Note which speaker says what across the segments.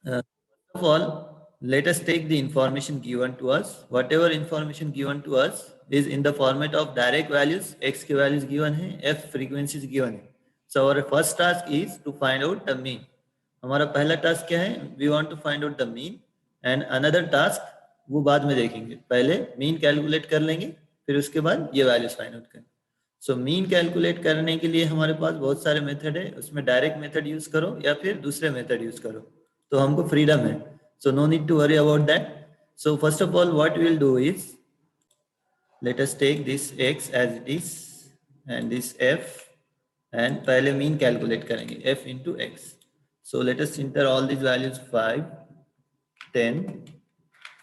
Speaker 1: First of all, let us take the information given to us. Whatever information given to us is in the format of direct values. X के values given है, F frequencies given है. So our first task is to find out the mean. हमारा पहला task क्या है? We want to find out the mean. And another task वो बाद में देखेंगे. पहले mean calculate कर लेंगे, फिर उसके बाद ये values find out करेंगे. सो मीन कैलकुलेट करने के लिए हमारे पास बहुत सारे मेथड है, उसमें डायरेक्ट मेथड यूज करो या फिर दूसरे मेथड यूज करो, तो हमको फ्रीडम है. So no need to worry about that. So first of all what we will do is, let us take this x as it is and this f, and पहले mean calculate करेंगे f into X. So let us enter all this values 5, 10,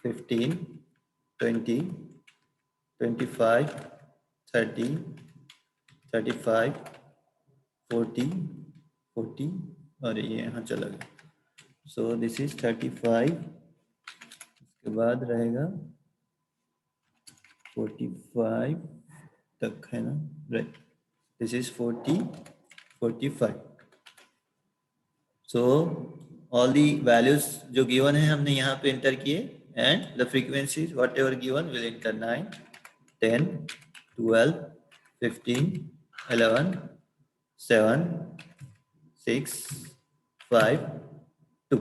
Speaker 1: 15, 20, 25, 30, 35, 40, 40 और ये यहाँ चला गया. सो this is 35, इसके बाद रहेगा 45 तक है ना, right. This is 40, 45. So all the values जो गिवन है हमने यहाँ पे इंटर किए, and the frequencies what ever given will inter 9, 10, 12, 15, 11, 7, 6, 5, 2.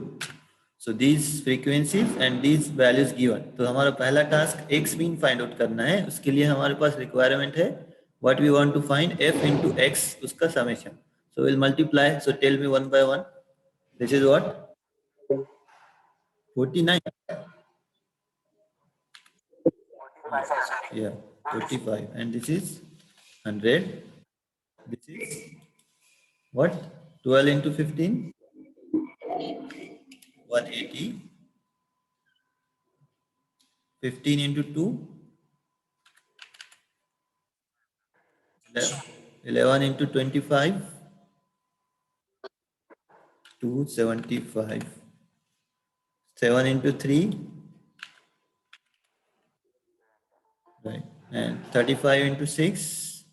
Speaker 1: So these frequencies and these values given. तो हमारा पहला task x mean find out करना है. उसके लिए हमारे पास रिक्वायरमेंट है what we want to find f into x, उसका summation. So we'll multiply. So tell me one by one. This is what? 49. Yeah, 45. And this is 100. This is what? 12 into 15? 180. 15 into 2? 11 into 25? 275. 7 into 3? Right. And 35 into 6?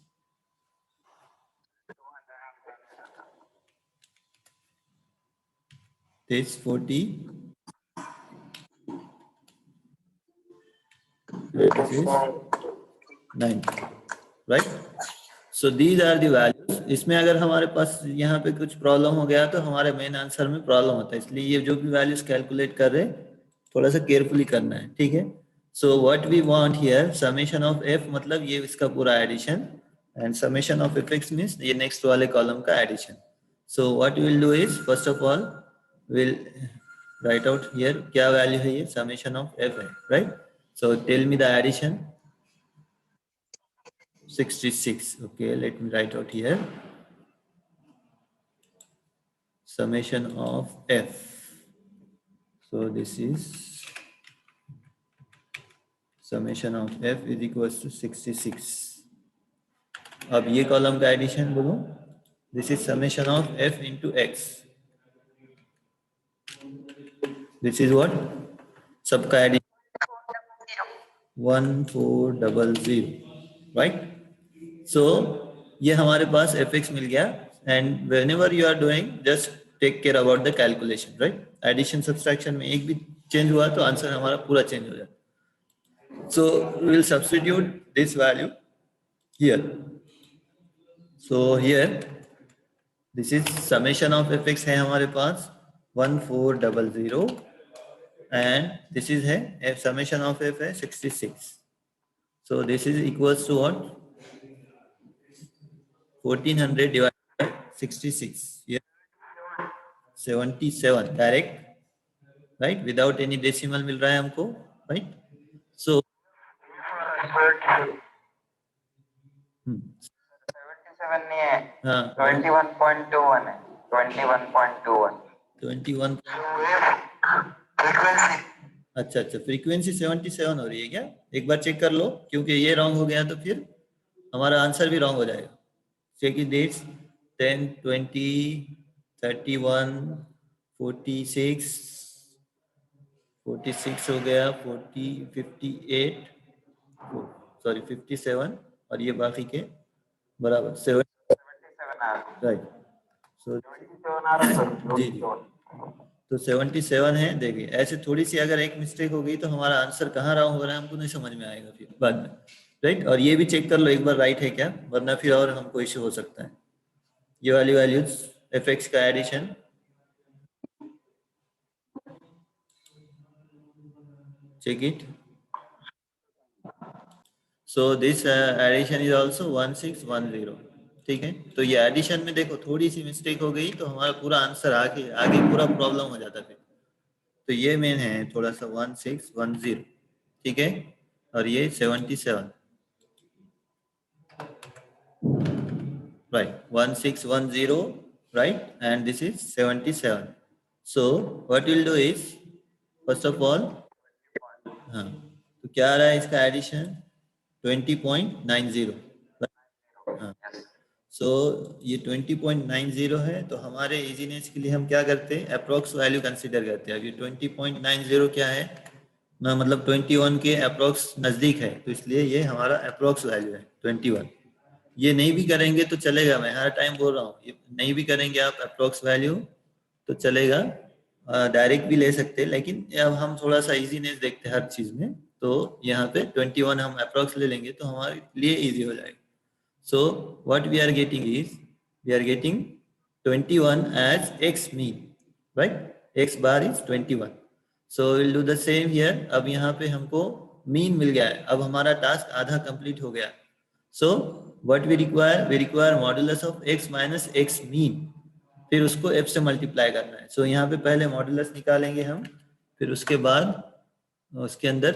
Speaker 1: 40. This is 90. Right? So these are the values. इसमें अगर हमारे पास यहाँ पे कुछ problem हो गया तो हमारे मेन आंसर में प्रॉब्लम होता है, इसलिए ये जो भी वैल्यूज कैलकुलेट कर रहे हैं थोड़ा सा केयरफुली करना है, ठीक है. So what we want here, summation of f मतलब ये इसका पूरा addition, and summation of fx means ये नेक्स्ट वाले कॉलम का addition. So what we will do is, first of all will write out here क्या वैल्यू है, ये समेशन ऑफ f है, right. So tell me the addition. 66. Okay, let me write out here. Summation of f. So this is summation of f is equals to 66. अब ये column का addition बोलो. This is summation of f into x. This is what? सबका addition 1400, right? So ये हमारे पास fx मिल गया, and whenever you are doing just take care about the calculation, right? Addition subtraction में एक भी चेंज हुआ तो आंसर हमारा पूरा चेंज हो जाता. So we will substitute this value here. So here this is summation of fx है हमारे पास 1400, and this is है summation of f है 66. So this is equals to what? 1400 divided by 66. Here 77 direct, right? Without any decimal मिल रहा है हमको, right? So
Speaker 2: 77 नहीं है, 21.21 है, 21.21.
Speaker 1: 21.
Speaker 2: फ्रीक्वेंसी.
Speaker 1: अच्छा अच्छा, फ्रीक्वेंसी 77 हो रही है क्या? एक बार चेक कर लो, क्योंकि ये रॉन्ग हो गया तो फिर हमारा आंसर भी रॉन्ग हो जाएगा. चेक इट डेट्स 10, 20, 31, 46, 46 हो गया, 40, 58, सॉरी 57, और ये बाकी के बराबर 77
Speaker 2: आ रहा है.
Speaker 1: राइट. सो
Speaker 2: 77 आ रहा है.
Speaker 1: जी जी तो 77 है। देखिए ऐसे थोड़ी सी अगर एक मिस्टेक हो गई तो हमारा आंसर कहाँ रहा हो रहा है हमको नहीं समझ में आएगा फिर बाद में, राइट। और ये भी चेक कर लो एक बार राइट है क्या, वरना फिर और हमको इश्यू हो सकता है। ये वाली वैल्यूज एफ एक्स का addition, check it. So this addition is also 1610। ठीक है, तो ये एडिशन में देखो थोड़ी सी मिस्टेक हो गई तो हमारा पूरा आंसर आगे आगे पूरा प्रॉब्लम हो जाता फिर। तो ये मेन है थोड़ा सा 1610, ठीक है। और ये 77, right, 1610, right, and this is 77. So what we'll do is first of all, हाँ, तो क्या आ रहा है इसका एडिशन 20.90, हाँ। सो ये 20.90 है, तो हमारे इजीनेस के लिए हम क्या करते हैं, अप्रोक्स वैल्यू कंसीडर करते हैं। अब ये 20.90 क्या है ना, मतलब 21 के अप्रोक्स नज़दीक है, तो इसलिए ये हमारा अप्रोक्स वैल्यू है 21। ये नहीं भी करेंगे तो चलेगा, मैं हर टाइम बोल रहा हूँ, ये नहीं भी करेंगे आप अप्रोक्स वैल्यू तो चलेगा, डायरेक्ट भी ले सकते हैं, लेकिन अब हम थोड़ा सा इजीनेस देखते हैं हर चीज़ में, तो यहाँ पे 21 हम अप्रोक्स ले लेंगे तो हमारे लिए इजी हो जाएगा। So what we are getting is, we are getting 21 as x mean, right? X bar is 21. So we'll do the same here. अब यहाँ पे हमको मीन मिल गया है, अब हमारा टास्क आधा कंप्लीट हो गया। So what we require modulus of x minus x mean, फिर उसको f से मल्टीप्लाई करना है। So यहाँ पे पहले मॉडुलस निकालेंगे हम, फिर उसके बाद उसके अंदर,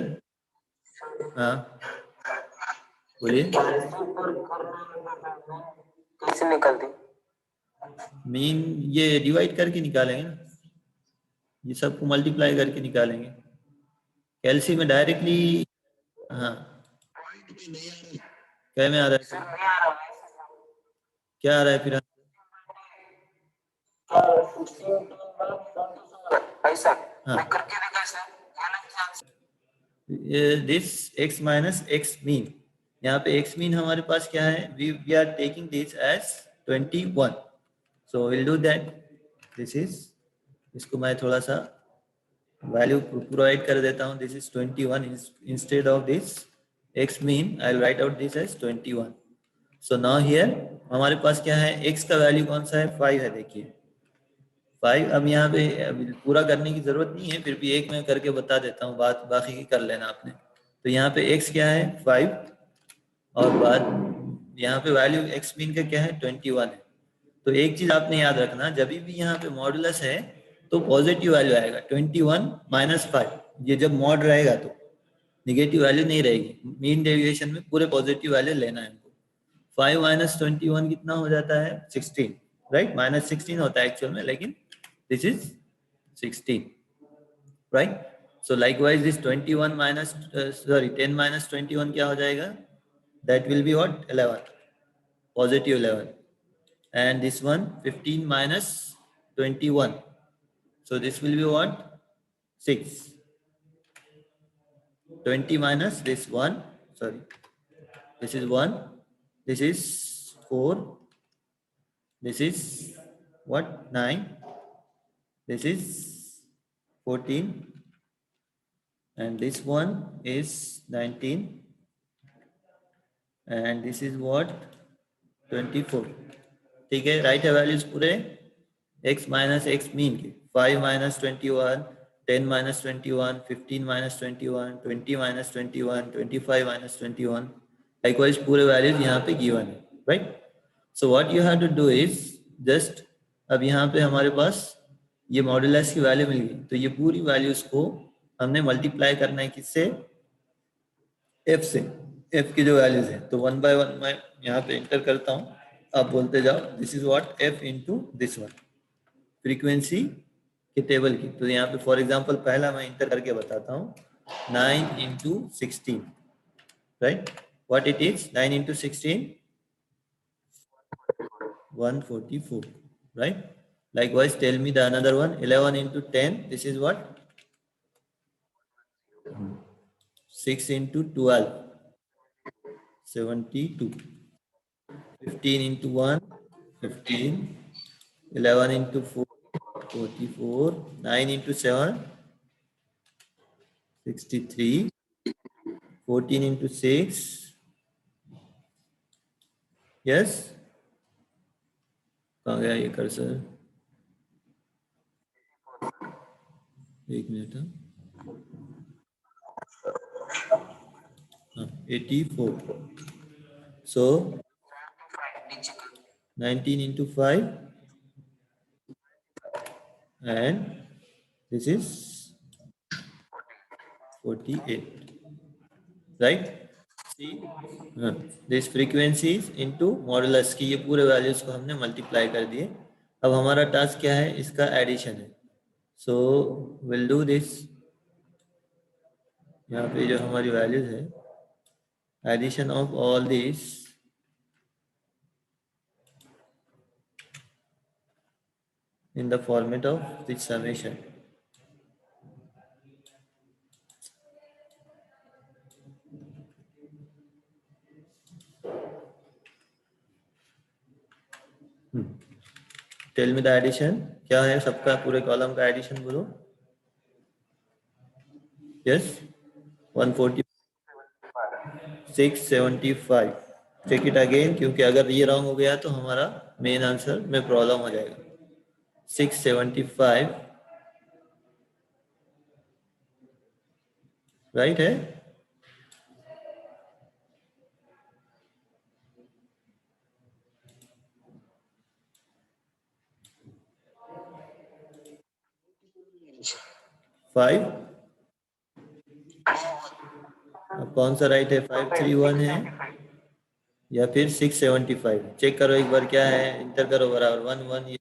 Speaker 1: हाँ बोलिए।
Speaker 2: कैसे निकलती?
Speaker 1: मीन ये डिवाइड करके निकालेंगे ना, ये सबको मल्टीप्लाई करके निकालेंगे। कैलसी में डायरेक्टली, हाँ क्या में आ रहा है, क्या आ रहा है फिर,
Speaker 2: ऐसा
Speaker 1: हाँ
Speaker 2: मैं करके देखा sir,
Speaker 1: this x minus x mean, यहाँ पे x मीन हमारे पास क्या है, we are taking this as 21। So will do that, this is, इसको मैं थोड़ा सा वैल्यू प्रोवाइड कर देता हूँ, this is 21 instead of this x mean I will write out this as 21। So now here हमारे पास क्या है, x का वैल्यू कौन सा है, 5 है, देखिए 5। अब यहाँ पे अभी पूरा करने की जरूरत नहीं है, फिर भी एक मैं करके बता देता हूँ, बात बाकी की कर लेना आपने। तो यहाँ पे x क्या है 5, और बाद यहाँ पे वैल्यू x मीन का क्या है 21 है। तो एक चीज आपने याद रखना, जब भी यहाँ पे मॉडुलस है तो पॉजिटिव वैल्यू आएगा, 21 माइनस 5, ये जब मॉड रहेगा तो निगेटिव वैल्यू नहीं रहेगी। मीन डेविएशन में पूरे पॉजिटिव वैल्यू लेना है हमको। 5 माइनस 21 कितना हो जाता है 16, राइट, माइनस 16 होता है एक्चुअल में, लेकिन this is 16, right. So likewise this 21 minus 10 minus 21 क्या हो जाएगा, that will be what 11, positive 11। and this one 15 minus 21, so this will be what 6, 20 minus this one, sorry, this is 1, this is 4, this is what 9, this is 14, and this one is 19, and this is what 24। ठीक है, right है values पूरे x minus x mean के, 5 minus 21, 10 minus 21, 15 minus 21, 20 minus 21, 25 minus 21, likewise पूरे values यहाँ पे given है, right. So what you have to do is just, अब यहाँ पे हमारे पास ये मॉडुलस की वैल्यू मिल गई, तो ये पूरी वैल्यूज को हमने मल्टीप्लाई करना है किससे, f से, f की जो वैल्यूज है। तो 1 बाय 1 मैं यहाँ पे इंटर करता हूँ, आप बोलते जाओ, this is what f into this one, frequency के टेबल की। तो यहाँ पे फॉर एग्जांपल पहला मैं इंटर करके बताता हूँ, 9 into 16, right, what it is 9 into 16, 144, right? Likewise, tell me the another one, 11 into 10, this is what, 6 into 12, 72, 15 into 1, 15, 11 into 4, 44, 9 into 7, 63, 14 into 6, yes, कहाँ गया ये कर्सर? एक मिनट, हाँ 84, so 19 into 5 and this is 48, right? See, this frequencies into modulus की ये पूरे values को हमने मल्टीप्लाई कर दिए। अब हमारा टास्क क्या है? इसका एडिशन है। So will do this. यहाँ पे जो हमारी वैल्यूज है, addition of all this in the format of this summation. Tell me the addition. क्या है सबका पूरे कॉलम का एडिशन बोलो। Yes, 140, 675. चेक इट अगेन, क्योंकि अगर ये रॉन्ग हो गया तो हमारा मेन आंसर में प्रॉब्लम हो जाएगा। 675 राइट है? फाइव, अब कौन सा राइट है? 531 है या फिर 675? चेक करो एक बार, क्या है, इंटर करो बराबर 1 1 ये,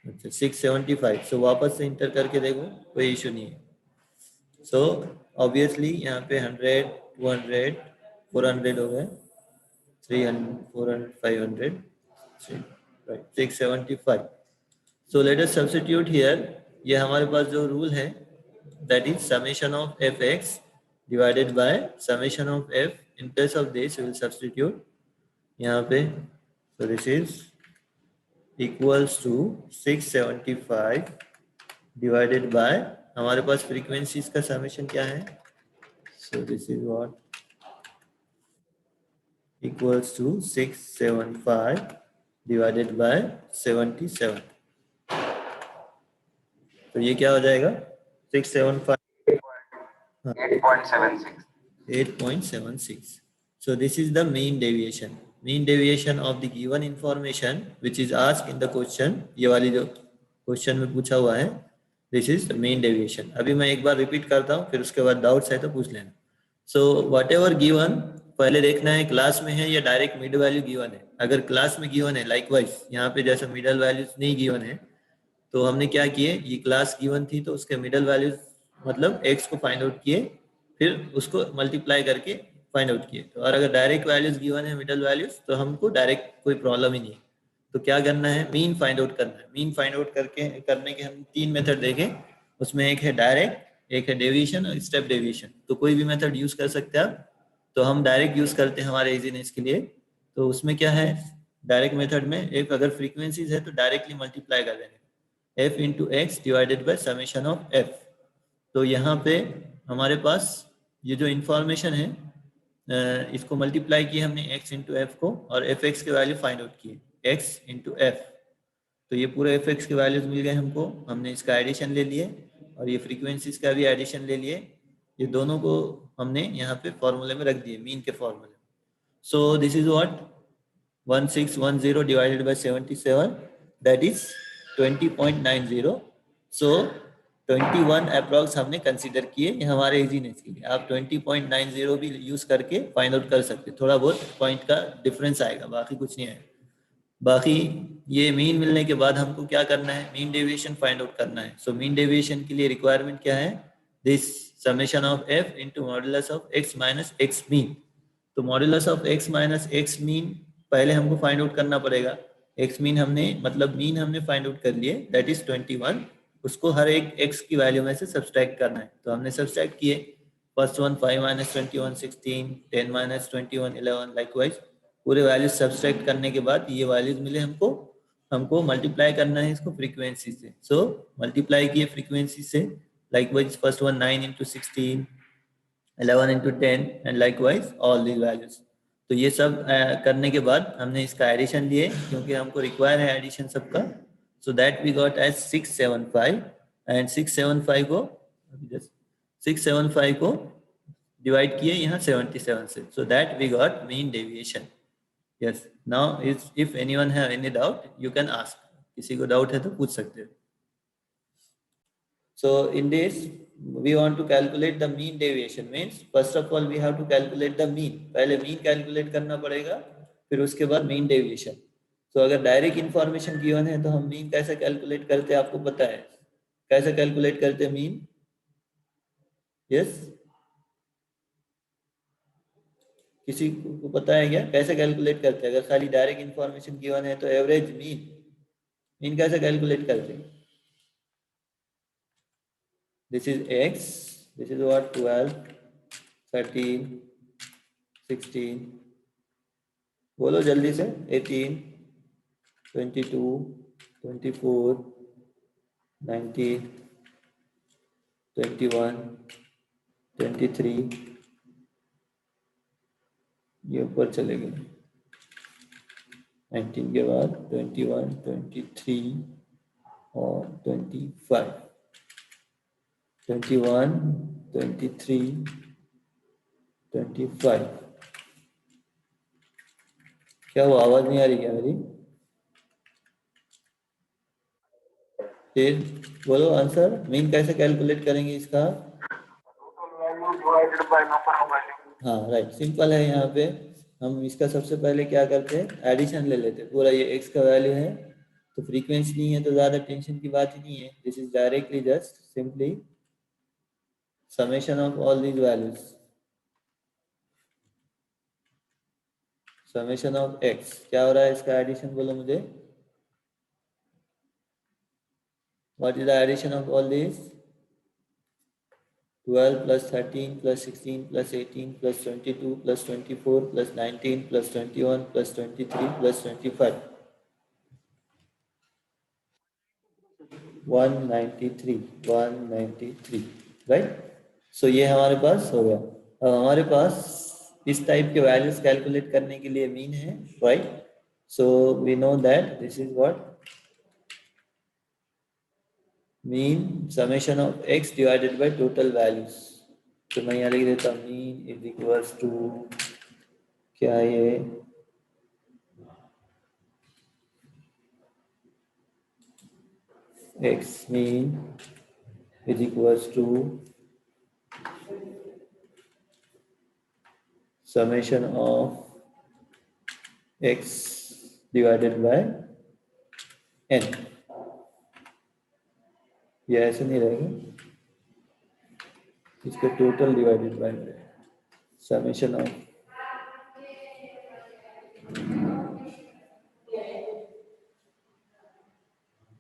Speaker 1: अच्छा 675। सो वापस से इंटर करके देखो, कोई इशू नहीं है। सो ऑब्वियसली यहाँ पे 100, 200, 400 हो गए, 300, 400, 500, right, 675. So let us substitute here. ये हमारे पास जो रूल है, that is summation of fx divided by summation of f. In place of this we will substitute यहाँ पे, so this is equals to 675 divided by, हमारे पास frequencies का summation क्या है? So this is what equals to 675 divided by 77. तो ये क्या हो जाएगा? 675,
Speaker 2: 8.76.
Speaker 1: 8.76. So this is the mean deviation. Mean deviation of the given information which is asked in the question. ये वाली जो क्वेश्चन में पूछा हुआ है, this is the mean deviation. अभी मैं एक बार रिपीट करता हूँ, फिर उसके बाद डाउट्स है तो पूछ लेना. So whatever given, पहले देखना है क्लास में है या डायरेक्ट मिड वैल्यू गिवन है. अगर क्लास में गिवन है, लाइकवाइज यहाँ पे जैसे मिडल वैल्यूज नहीं गिवन है, तो हमने क्या किए, ये क्लास गिवन थी तो उसके मिडल वैल्यूज मतलब x को फाइंड आउट किए, फिर उसको मल्टीप्लाई करके फाइंड आउट किए. तो और अगर डायरेक्ट वैल्यूज गिवन है, मिडल वैल्यूज, तो हमको डायरेक्ट कोई प्रॉब्लम ही नहीं है. तो क्या करना है, मीन फाइंड आउट करना है. मीन फाइंड आउट करने के हम 3 मेथड देखे, उसमें एक है डायरेक्ट, एक है डेविएशन और स्टेप डेविएशन. तो कोई भी मेथड यूज कर सकते हैं आप. तो हम डायरेक्ट यूज करते हैं हमारे इजीनेस के लिए. तो उसमें क्या है, डायरेक्ट मेथड में एक अगर फ्रीक्वेंसीज है तो डायरेक्टली मल्टीप्लाई कर देंगे, f into x divided by summation of f. तो यहाँ पे हमारे पास ये जो इंफॉर्मेशन है, इसको मल्टीप्लाई किया हमने x इंटू एफ को, और fx के वैल्यू फाइंड आउट किए, x इंटू एफ. तो ये पूरे fx के वैल्यूज मिल गए हमको, हमने इसका एडिशन ले लिए और ये फ्रीक्वेंसीज का भी एडिशन ले लिए. ये दोनों को हमने यहाँ पे फॉर्मूले में रख दिए, मीन के फॉर्मूले. सो this is what 1610 divided by 77, that is 20.90. So 21 approx हमने कंसीडर किए, ये हमारे इजीनेस के लिए. आप 20.90 भी यूज करके फाइंड आउट कर सकते. थोड़ा बहुत पॉइंट का डिफरेंस आएगा, बाकी कुछ नहीं आएगा. बाकी ये मीन मिलने के बाद हमको क्या करना है, मीन डेविएशन फाइंड आउट करना है. सो मीन डेविएशन के लिए रिक्वायरमेंट क्या है, this summation of f into modulus of x minus x mean. तो modulus of x minus x mean पहले हमको फाइंड आउट करना पड़ेगा. x मीन हमने मतलब मीन हमने फाइंड आउट कर लिए, दैट इज 21. उसको हर एक x की वैल्यू में से सब्सट्रैक्ट करना है. तो हमने सब्सट्रैक्ट किए, first one 5 minus 21 16, 10 minus 21 11, likewise पूरे वैल्यूज सब्सट्रैक्ट करने के बाद ये वैल्यूज मिले हमको हमको मल्टीप्लाई करना है इसको फ्रीक्वेंसी से, सो मल्टीप्लाई किए फ्रीक्वेंसी से, likewise first one 9 into 16, 11 into 10 and likewise all these values. तो ये सब करने के बाद हमने इसका एडिशन लिए क्योंकि हमको रिक्वायर है एडिशन सबका, so that we got as 675 and 675 को डिवाइड किए यहाँ 77 से, so that we got mean deviation. Yes. Now, if anyone have any doubt, you can ask. किसी को डाउट है तो पूछ सकते हो। So in this, we want to calculate the mean deviation. Means first of all we have to calculate the mean. पहले mean calculate करना पड़ेगा, फिर उसके बाद mean deviation. So अगर डायरेक्ट इंफॉर्मेशन गिवन है तो हम mean कैसे कैलकुलेट करते हैं आपको पता है? कैसे कैलकुलेट करते हैं mean? Yes. किसी को पता है क्या कैसे कैलकुलेट करते हैं? अगर खाली डायरेक्ट इंफॉर्मेशन गिवन है तो एवरेज मीन कैसे कैलकुलेट करते हैं? This is x, this is what 12, 13, 16, बोलो जल्दी से, 18, 22, 24, 19, 21, 23, ये ऊपर चले गए। 19 के बाद 21, 23 और 25, 21, 23, 25। क्या वो आवाज नहीं आ रही क्या मेरी? फिर बोलो आंसर, मीन कैसे कैलकुलेट करेंगे इसका? हाँ राइट, सिंपल है। यहाँ पे हम इसका सबसे पहले क्या करते हैं, एडिशन ले लेते हैं। पूरा ये x का वैल्यू है तो फ्रीक्वेंसी नहीं है तो ज्यादा टेंशन की बात ही नहीं है। This is directly just simply summation of all these values, summation of x। क्या हो रहा है इसका एडिशन, बोलो मुझे। What is the addition of all these? 12 plus 13 plus 16 plus 18 plus 22 plus 24 plus 19 plus 21 plus 23 plus 25, 193, right. सो ये हमारे पास हो गया। अब हमारे पास इस टाइप के वैल्यूज कैलकुलेट करने के लिए मीन है, right. So we know that this is what mean summation of x divided by total values. तो मैं यहाँ लिख देता हूँ मीन इज इक्वल्स टू, क्या ये x mean is equals to summation of x divided by n। ये ऐसे नहीं रहेगा, इसको total divided by summation of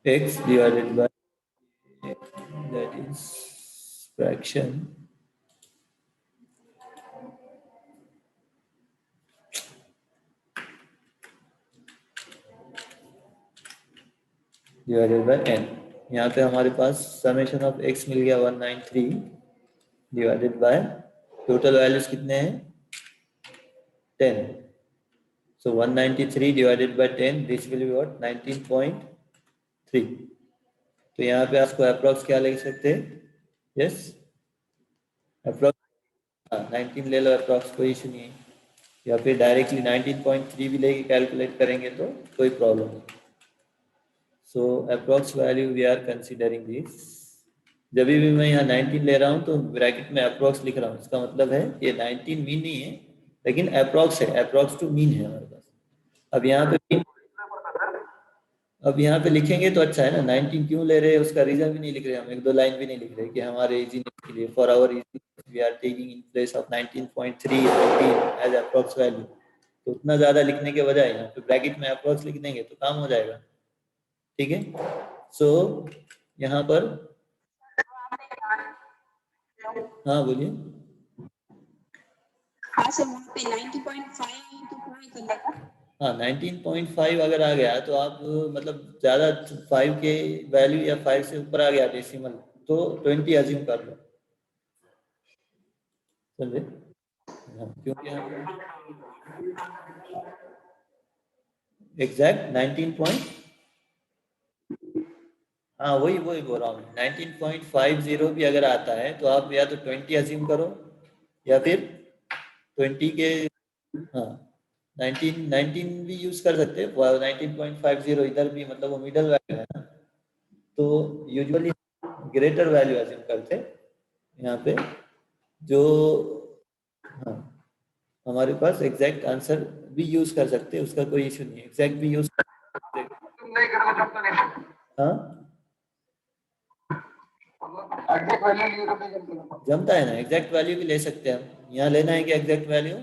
Speaker 1: x divided by, that is fraction divided by n। यहाँ पे हमारे पास समेशन ऑफ x मिल गया 193 डिवाइडेड बाय टोटल वैल्यूज कितने हैं 10। सो 193 divided by 10, this will be what 19.3। तो यहाँ पे आपको अप्रॉक्स क्या ले सकते हैं? यस अप्रॉक्स, हाँ 19 ले लो अप्रॉक्स, कोई इशू नहीं है। या फिर डायरेक्टली 19.3 भी लेके कैलकुलेट करेंगे तो कोई प्रॉब्लम नहीं। So approx value we are considering this. जब भी मैं यहाँ 19 ले रहा हूँ तो ब्रैकेट में अप्रॉक्स लिख रहा हूँ, इसका मतलब है ये 19 मीन नहीं है लेकिन अप्रॉक्स है, अप्रॉक्स टू मीन है हमारे पास। अब यहाँ पे लिखेंगे तो अच्छा है ना, 19 क्यों ले रहे हैं उसका रीजन भी नहीं लिख रहे हम, एक दो लाइन भी नहीं लिख रहे कि हमारे इजीनेस के लिए, for our easiness we are taking in place of 19.3 as approx value. तो उतना ज्यादा लिखने के बजाय यहाँ पे ब्रैकेट में अप्रॉक्स लिख देंगे तो काम हो जाएगा, ठीक है। सो यहाँ पर हाँ बोलिए।
Speaker 3: हाँ सर, वहाँ पे 90.5 तो क्या करने का?
Speaker 1: हाँ 19.5 अगर आ गया तो आप मतलब ज़्यादा 5 के वैल्यू या 5 से ऊपर आ गया डेसिमल तो 20 अज्यूम कर लो, समझे? हाँ, क्योंकि हम एग्जैक्ट 19 पॉइंट, हाँ वही वही बोल रहा हूँ 19.50 भी अगर आता है तो आप या तो 20 अज्यूम करो या फिर 20 के, हाँ 19 भी यूज कर सकते हैं, 19.50 इधर भी मतलब वो मिडल वैल्यू है ना, तो यूजुअली ग्रेटर वैल्यू अज्यूम करते हैं यहाँ पे जो, हाँ हमारे पास एग्जैक्ट आंसर भी यूज कर सकते हैं, उसका कोई इशू नहीं है, एग्जैक्ट भी यूज कर सकते हैं। हाँ जमता है ना, एग्जैक्ट वैल्यू भी ले सकते हैं हम, यहाँ लेना है क्या एग्जैक्ट वैल्यू,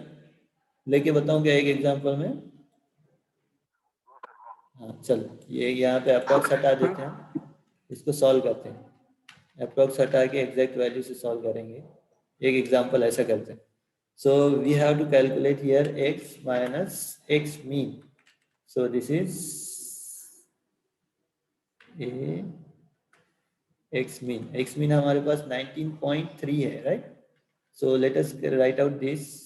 Speaker 1: लेके बताऊं क्या एक एग्जांपल में? हाँ चलो ये यहाँ पे अप्रॉक्स हटा देते हैं, इसको सॉल्व करते हैं, अप्रॉक्स हटा के एग्जैक्ट वैल्यू से सॉल्व करेंगे, एक एग्जांपल ऐसा करते हैं। So we have to calculate here x minus x mean, so this is a x mean हमारे पास 19.3 है, right? So let us write out this,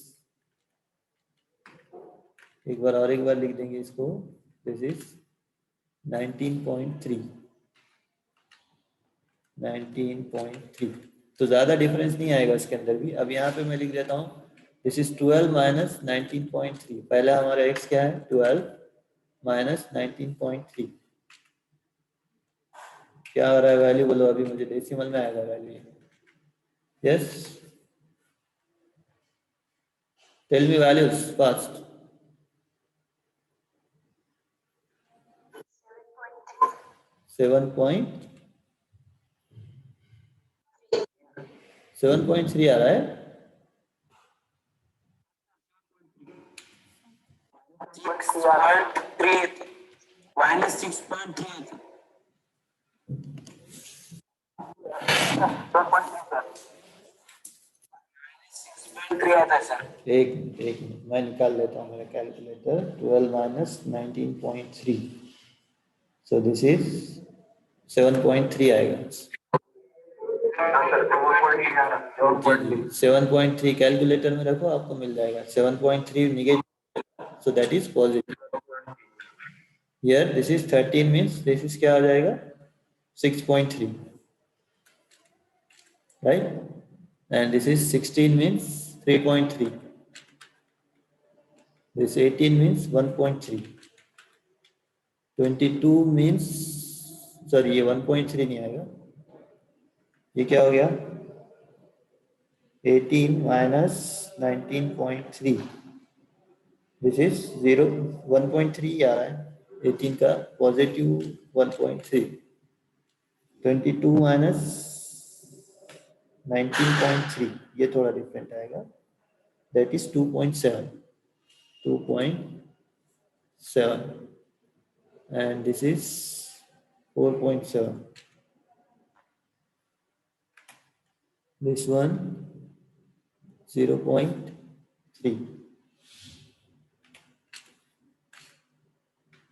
Speaker 1: एक बार लिख देंगे इसको, दिस इज 19.3, 19.3, तो ज़्यादा डिफरेंस नहीं आएगा इसके अंदर भी। अब यहाँ पे मैं लिख देता हूँ दिस इज 12 माइनस 19.3, पहला हमारा x क्या है 12 माइनस 19.3, क्या आ रहा है वैल्यू बोलो, अभी मुझे डेसिमल में आएगा value, yes tell me values fast, 7.3 आ रहा है,
Speaker 2: माइनस 6.3 आता सर।
Speaker 1: एक मिनट मैं निकाल लेता हूँ मेरा calculator, 12 minus 19.3, so this is 7.3 आएगा, 7.3 कैलकुलेटर में रखो आपको मिल जाएगा, 7.3 negative, so that is positive, here this is 13 means this is क्या आ जाएगा 6.3, right? And this is 16 means 3.3, this 18 means 1.3, 22 means, sorry ये 1.3 नहीं आएगा, ये क्या हो गया 18 minus 19.3, दिस इज 1.3 आ रहा है 18 का पॉजिटिव 1.3, 22 माइनस 19.3 ये थोड़ा डिफरेंट आएगा, that is 2.7, 2.7 and this is 4.7, this one 0.3,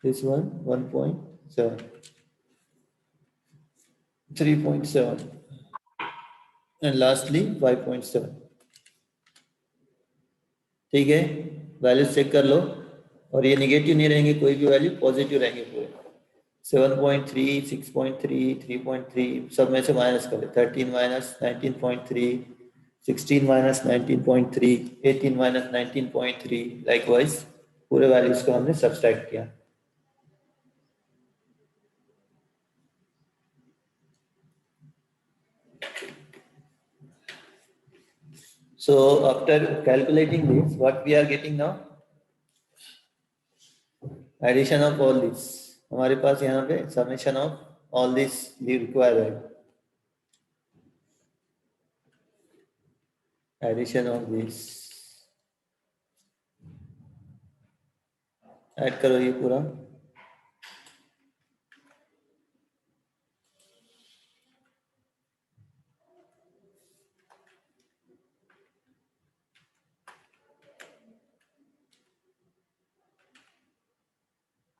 Speaker 1: this one 1.7, 3.7 and lastly 5.7, ठीक है? वैल्यूज चेक कर लो, और ये निगेटिव नहीं रहेंगे, कोई भी वैल्यू पॉजिटिव रहेंगे पूरे, 7.3, 6.3, 3.3 सब में से माइनस करें, 13 माइनस 19.3, 16 माइनस 19.3, 18 माइनस 19.3, लाइकवाइज पूरे वैल्यूज को हमने सब्सट्रैक्ट किया। So after calculating this, what we are getting now? Addition of all this. हमारे पास यहाँ पे summation of all this we require है। Addition of this. Add करो ये पूरा।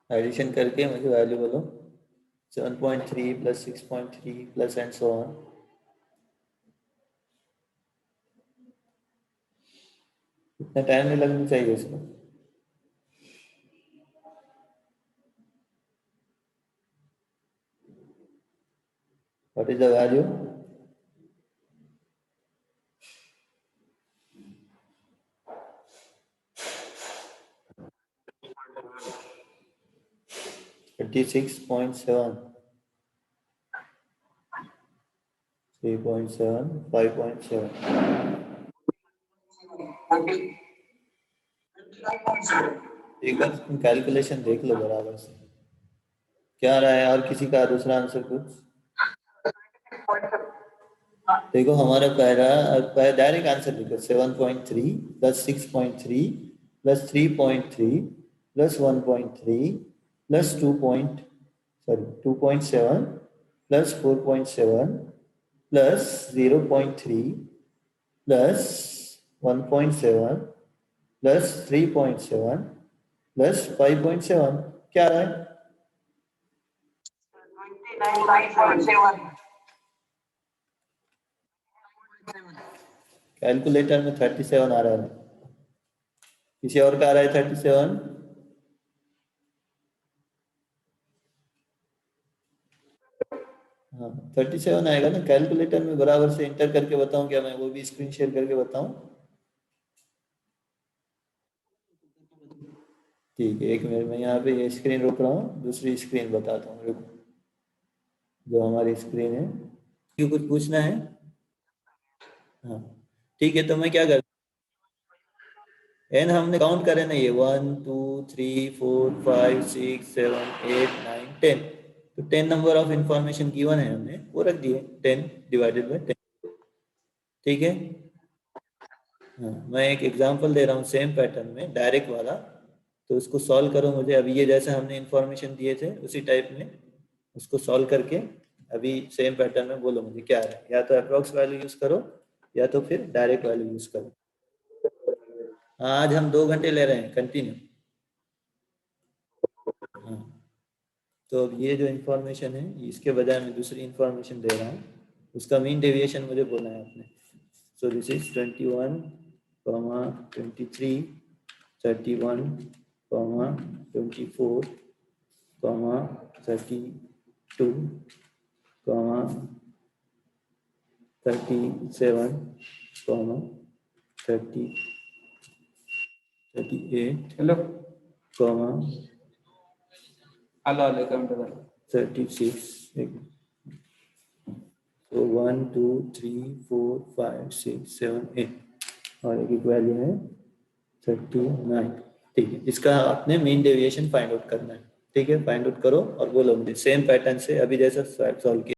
Speaker 1: एडिशन करके मुझे वैल्यू बोलो 7.3 plus 6.3 plus and so on. इतना टाइम नहीं लगना चाहिए इसमें। What is the value? Thirty 36.7, 3.7, 5.7।
Speaker 2: 25.7.
Speaker 1: एक बार तुम कैलकुलेशन देख लो बराबर से क्या रहा है, और किसी का दूसरा आंसर कुछ? देखो हमारा पहला डायरेक्ट आंसर लिखो 7.3 plus 6.3 plus 3.3 plus 1.3 plus 2.7 plus 4.7 plus 0.3 plus 1.7 plus 3.7 plus 5.7। क्या रहा है?
Speaker 2: 29.7.
Speaker 1: कैलकुलेटर में 37 आ रहा है, किसी और का आ रहा है 37? हाँ 37 आएगा ना। कैलकुलेटर में बराबर से इंटर करके बताऊं क्या? मैं वो भी स्क्रीन शेयर करके बताऊं? ठीक है, एक मिनट में यहाँ पे ये स्क्रीन रोक रहा हूँ, दूसरी स्क्रीन बताता हूँ, रुको। जो हमारी स्क्रीन है, क्यों कुछ पूछना है? हाँ ठीक है, तो मैं क्या कर, एन हमने काउंट करे ना, ये 1 2 3 4 5 6 7 8 9 10। तो 10 नंबर ऑफ इंफॉर्मेशन गिवन है, हमने वो रख दिए 10 डिवाइडेड बाय 10। ठीक है। हाँ मैं एक एग्जांपल दे रहा हूँ सेम पैटर्न में, डायरेक्ट वाला। तो उसको सॉल्व करो मुझे अभी, ये जैसे हमने इंफॉर्मेशन दिए थे उसी टाइप में उसको सॉल्व करके अभी सेम पैटर्न में बोलो मुझे क्या है। या तो अप्रोक्स वैल्यू यूज करो या तो फिर डायरेक्ट वैल्यू यूज करो। हाँ आज हम 2 घंटे ले रहे हैं कंटिन्यू। हाँ तो अब ये जो इंफॉर्मेशन है इसके बजाय मैं दूसरी इंफॉर्मेशन दे रहा हूँ, उसका मीन डेविएशन मुझे बोलना है आपने। सो दिस इज 21, 23, 31, 24, 32, 37, 30, 38,
Speaker 3: हेलो
Speaker 1: 36। तो 1 2 3 4 5 6 7 8 और एक वैल्यू है 39। ठीक है, इसका आपने मीन डेविएशन फाइंड आउट करना है। ठीक है, फाइंड आउट करो और बोलो मुझे सेम पैटर्न से अभी जैसा सॉल्व किया।